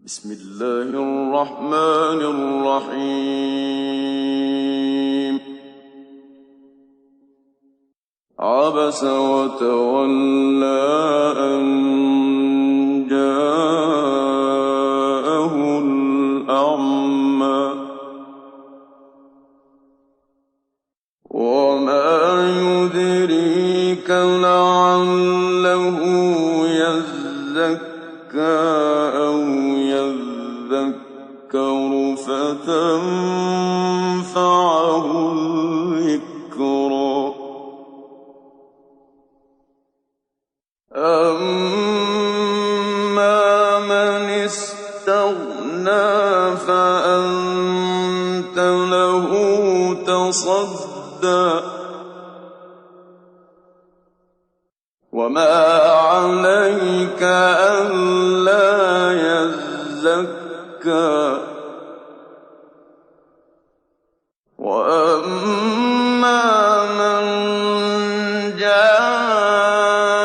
بسم الله الرحمن الرحيم. عبس وتولى أن جاءه الأعمى وما يدريك لعله يزكى أو يذكر فتنفعه الذكرى. أما من استغنى فأنت له تصدى وما عليك ألا يزكى. وأما من جاءك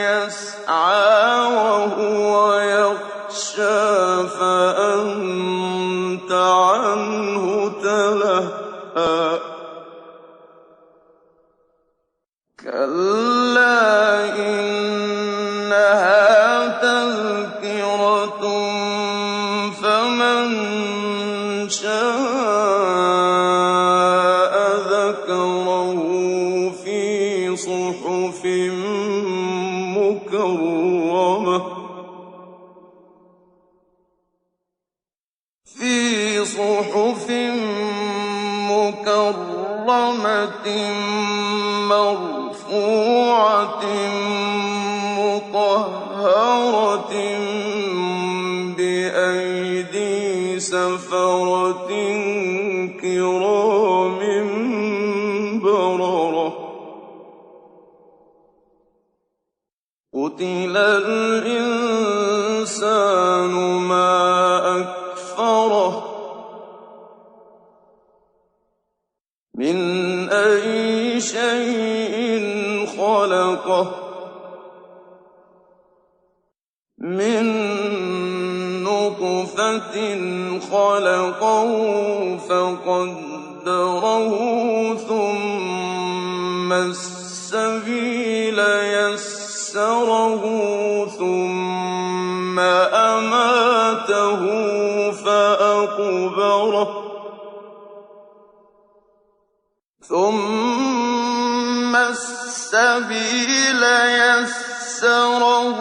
يسعى وهو يخشى فأنت عنه تلهى. كلا إنها تذكرة فمن شاء ذكره في صحف مكرمة مرفوعة مطهرة بأيدي سفرة كرام بررة. قتل الإنسان ما أكفره من أي شيء خلقه من نطفة خلقه فقدره ثم السبيل يسره ثم أماته فأقبره ثم السبيل يسره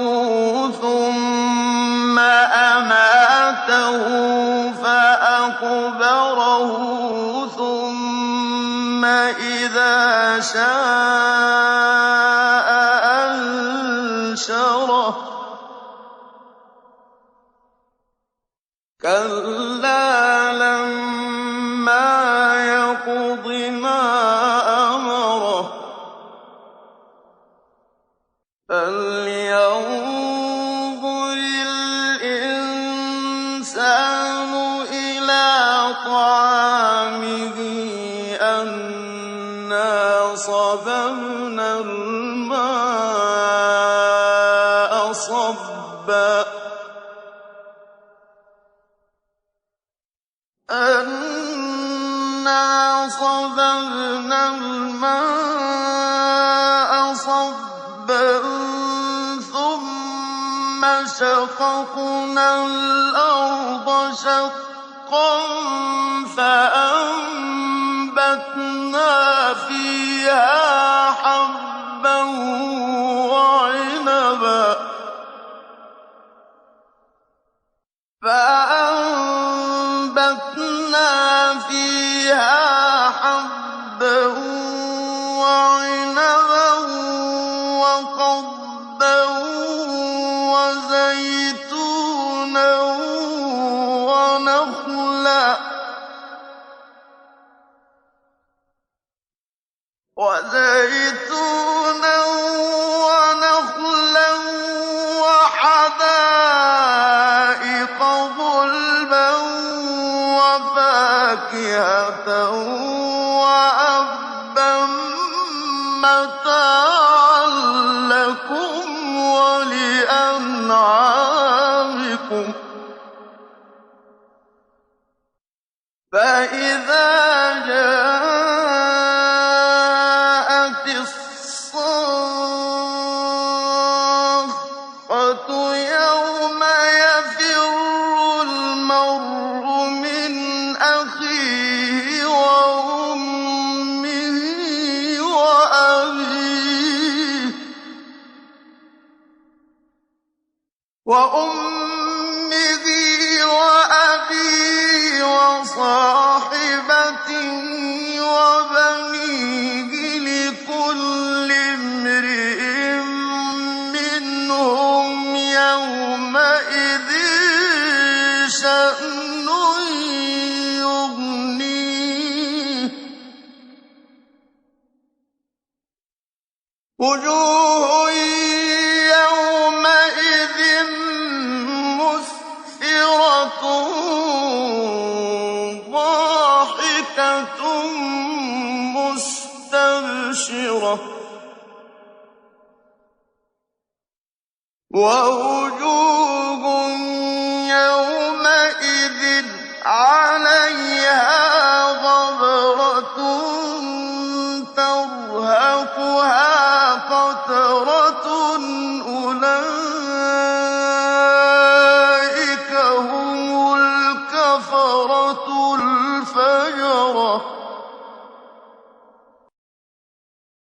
ثم أماته فأقبره ثم إذا شاء أنشره. كلا لما يقض ما أمره فلينظر الإنسان إلى طعامه أنا صببنا الماء صبا أنا صببنا الماء صبا ثم شققنا الأرض شقا فأنبتنا فيها حبا وعنبا وقضبا وزيتونا ونخلا وحدائق غلبا وفاكهة وأبا متاعا لكم ولأنعامكم. لَكُمْ ۖ فَإِذَا جَاءَتِ الصَّاخَّةُ يَوْمَ يَفِرُّ الْمَرْءُ مِنْ أَخِيهِ وَأُمِّهِ وَأَبِيهِ وَصَاحِبَتِهِ وَبَنِيهِ ۖ لِكُلِّ امْرِئٍ مِّنْهُمْ يَوْمَئِذٍ شَأْنٌ يُغْنِيهِ. وُجُوهٌ يَوْمَئِذٍ مُّسْفِرَةٌ ضَاحِكَةٌ مُّسْتَبْشِرَةٌ وَوُجُوهٌ